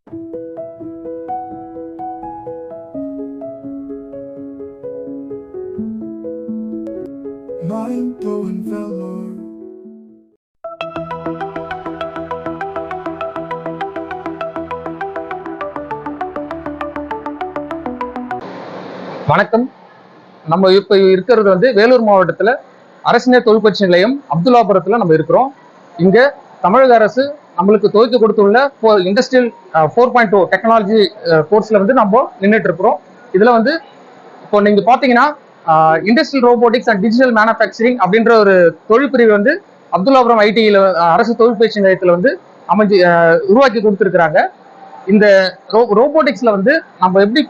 Mind-blowing velour. வணக்கம். நம்ம இப்ப இருக்கிறது வேலூர் மாவட்டத்துல அரசினர் தொழிற்பயிற்சி நிலையம் அப்துல்லாபுரத்துல நம்ம இருக்கிறோம். இங்க தமிழக அரசு நம்மளுக்கு துவக்கி கொடுத்துள்ள இண்டஸ்ட்ரியல் 4.0 டெக்னாலஜி கோர்ஸ்ல நம்ம நின்றுட்டு இருக்கிறோம். இதுல இப்போ நீங்க பாத்தீங்கன்னா industrial robotics and digital manufacturing அப்படின்ற ஒரு தொழில் பிரிவு அப்துல்லாபுரம் ஐடியில அரசு தொழிற்பயிற்சி நிலையத்துல அமைஞ்சு உருவாக்கி கொடுத்துருக்காங்க. இந்த ரோபோட்டிக்ஸ்ல நம்ம எப்படி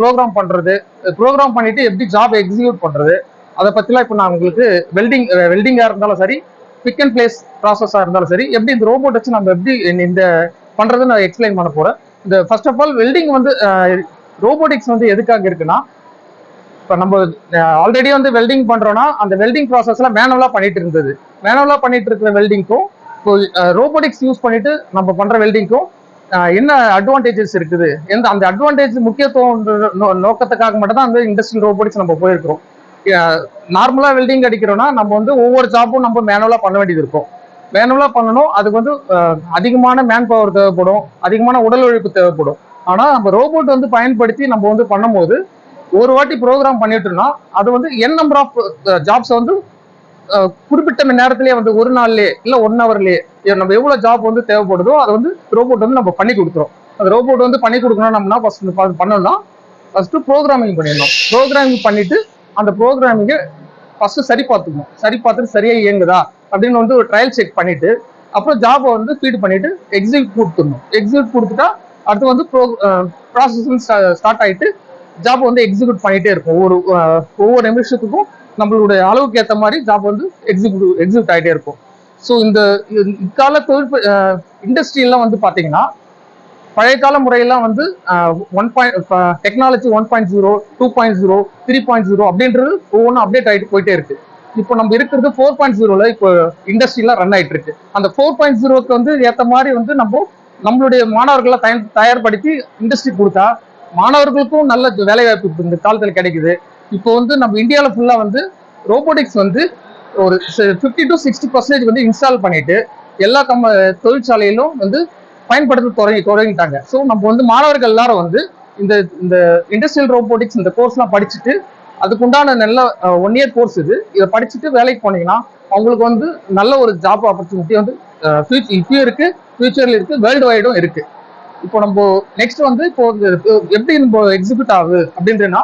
ப்ரோக்ராம் பண்றது, ப்ரோக்ராம் பண்ணிட்டு எப்படி ஜாப் எக்ஸிக்யூட் பண்றது, அதை பத்திலாம் இப்போ நான் உங்களுக்கு வெல்டிங்கா இருந்தாலும் சரி, பிக் அண்ட் பிளேஸ் ப்ராசஸா இருந்தாலும் சரி, எப்படி இந்த ரோபோட் வச்சு நம்ம எப்படி இந்த பண்றதுன்னு நான் எக்ஸ்பிளைன் பண்ண போறேன். இந்த first of all welding robotics எதுக்காக இருக்குன்னா, இப்போ நம்ம ஆல்ரெடி வெல்டிங் பண்றோம்னா அந்த வெல்டிங் ப்ராசஸ்ல மேனுவலா பண்ணிட்டு இருந்தது. மேனுவலா பண்ணிட்டு இருக்கிற வெல்டிங்க்கும் இப்போ ரோபோட்டிக்ஸ் யூஸ் பண்ணிட்டு நம்ம பண்ற வெல்டிங்க்கும் என்ன அட்வான்டேஜஸ் இருக்குது, அந்த அட்வான்டேஜ் முக்கியத்துவம் நோக்கத்துக்காக மட்டும் தான் இண்டஸ்ட்ரியல் ரோபோட்டிக்ஸ் நம்ம போயிருக்கிறோம். நார்மலா வெல்டிங் அடிக்கிறோம்னா நம்ம ஒவ்வொரு ஜாப்பும் நம்ம மேனுவலா பண்ண வேண்டியது இருக்கும். மேனுவலா பண்ணணும், அதுக்கு அதிகமான மேன் பவர் தேவைப்படும், அதிகமான உடல் உழைப்பு தேவைப்படும். ஆனா நம்ம ரோபோட் பயன்படுத்தி நம்ம பண்ணும்போது ஒரு வாட்டி ப்ரோக்ராம் பண்ணிட்டோம்னா அது என் நம்பர் ஆஃப் ஜாப்ஸ் குறிப்பிட்ட மணி நேரத்திலேயே ஒரு நாள்லயே இல்ல 1 ஹவர்லயே நம்ம எவ்வளவு ஜாப் தேவைப்படுதோ அதை ரோபோட் நம்ம பண்ணி கொடுத்துரும். அந்த ரோபோட் பண்ணி கொடுக்கணும். நம்ம ஃபர்ஸ்ட் பண்ணணும்னா ஃபர்ஸ்ட் ப்ரோக்ராமிங் பண்ணிடணும். ப்ரோக்ராமிங் பண்ணிட்டு அந்த ப்ரோக்ராமிங்கை ஃபர்ஸ்ட் சரி பார்த்துக்கணும். சரி பார்த்துட்டு சரியா இயங்குதா அப்படின்னு ஒரு ட்ரையல் செக் பண்ணிட்டு அப்புறம் ஜாபை ஃபீட் பண்ணிட்டு எக்ஸிக்யூட் கொடுத்துடணும். எக்ஸிக்யூட் கொடுத்துட்டா அடுத்து ப்ராசஸிங் ஸ்டார்ட் ஆயிட்டு ஜாப் எக்ஸிக்யூட் பண்ணிட்டே இருக்கும். ஒவ்வொரு நிமிஷத்துக்கும் நம்மளுடைய அளவுக்கு ஏற்ற மாதிரி ஜாப் எக்ஸிக்யூட் ஆகிட்டே இருக்கும். ஸோ இந்த இக்கால தொழில் இண்டஸ்ட்ரியெல்லாம் பார்த்தீங்கன்னா பழைய கால முறையெல்லாம் 1 டெக்னாலஜி 1.0, 2.0, 3.0 அப்படின்றது ஒவ்வொன்றும் அப்டேட் ஆகிட்டு போயிட்டே இருக்கு. இப்போ நம்ம இருக்கிறது 4.0ல இப்போ இண்டஸ்ட்ரியெல்லாம் ரன் ஆகிட்டு இருக்கு. அந்த 4.0க்கு ஏற்ற மாதிரி நம்மளுடைய மாணவர்களை தயார்படுத்தி இண்டஸ்ட்ரி கொடுத்தா மாணவர்களுக்கும் நல்ல வேலை வாய்ப்பு இந்த காலத்தில் கிடைக்குது. இப்போ நம்ம இந்தியாவில் ஃபுல்லா ரோபோட்டிக்ஸ் ஒரு 50 to 60% இன்ஸ்டால் பண்ணிட்டு எல்லா தொழிற்சாலையிலும் பயன்படுத்த தொடங்கிட்டாங்க. ஸோ நம்ம மாணவர்கள் எல்லாரும் இந்த இந்த இண்டஸ்ட்ரியல் ரோபோட்டிக்ஸ் இந்த கோர்ஸ்லாம் படிச்சுட்டு அதுக்குண்டான நல்ல 1 year கோர்ஸ் இதை படிச்சுட்டு வேலைக்கு போனீங்கன்னா அவங்களுக்கு நல்ல ஒரு ஜாப் ஆப்பர்ச்சுனிட்டி இப்பயும் இருக்கு, ஃபியூச்சர்ல இருக்கு, வேர்ல்டு வைடும் இருக்கு. இப்போ நம்ம நெக்ஸ்ட் இப்போ எப்படி நம்ம எக்ஸிக்யூட் ஆகுது அப்படின்றனா,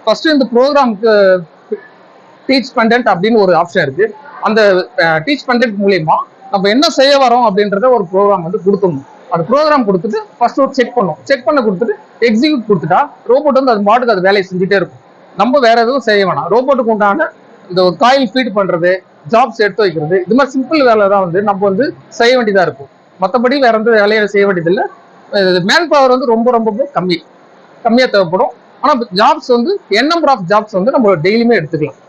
ஃபர்ஸ்ட் இந்த ப்ரோக்ராமுக்கு டீச் கண்டென்ட் அப்படின்னு ஒரு ஆப்ஷன் இருக்கு. அந்த டீச் கண்டென்ட் மூலியமா நம்ம என்ன செய்ய வரோம் அப்படின்றத ஒரு ப்ரோக்ராம் கொடுத்துடணும். அந்த ப்ரோக்ராம் கொடுத்துட்டு ஃபர்ஸ்ட் ஒரு செக் பண்ணும். செக் பண்ண கொடுத்துட்டு எக்ஸிக்யூட் கொடுத்துட்டா ரோபோட் அது பாட்டுக்கு அது வேலையை செஞ்சுட்டே இருக்கும். நம்ம வேற எதுவும் செய்ய வேணாம். ரோபோட்டுக்கு உண்டான இந்த ஒரு காயில் ஃபீட் பண்றது, ஜாப்ஸ் எடுத்து வைக்கிறது, இது மாதிரி சிம்பிள் வேலை தான் நம்ம செய்ய வேண்டியதா இருக்கும். மற்றபடி வேற எந்த வேலையை செய்ய வேண்டியதில்லை. மேன் பவர் ரொம்ப ரொம்ப கம்மியா தேவைப்படும். ஆனா ஜாப்ஸ் என் நம்பர் ஆஃப் ஜாப்ஸ் நம்ம டெய்லியுமே எடுத்துக்கலாம்.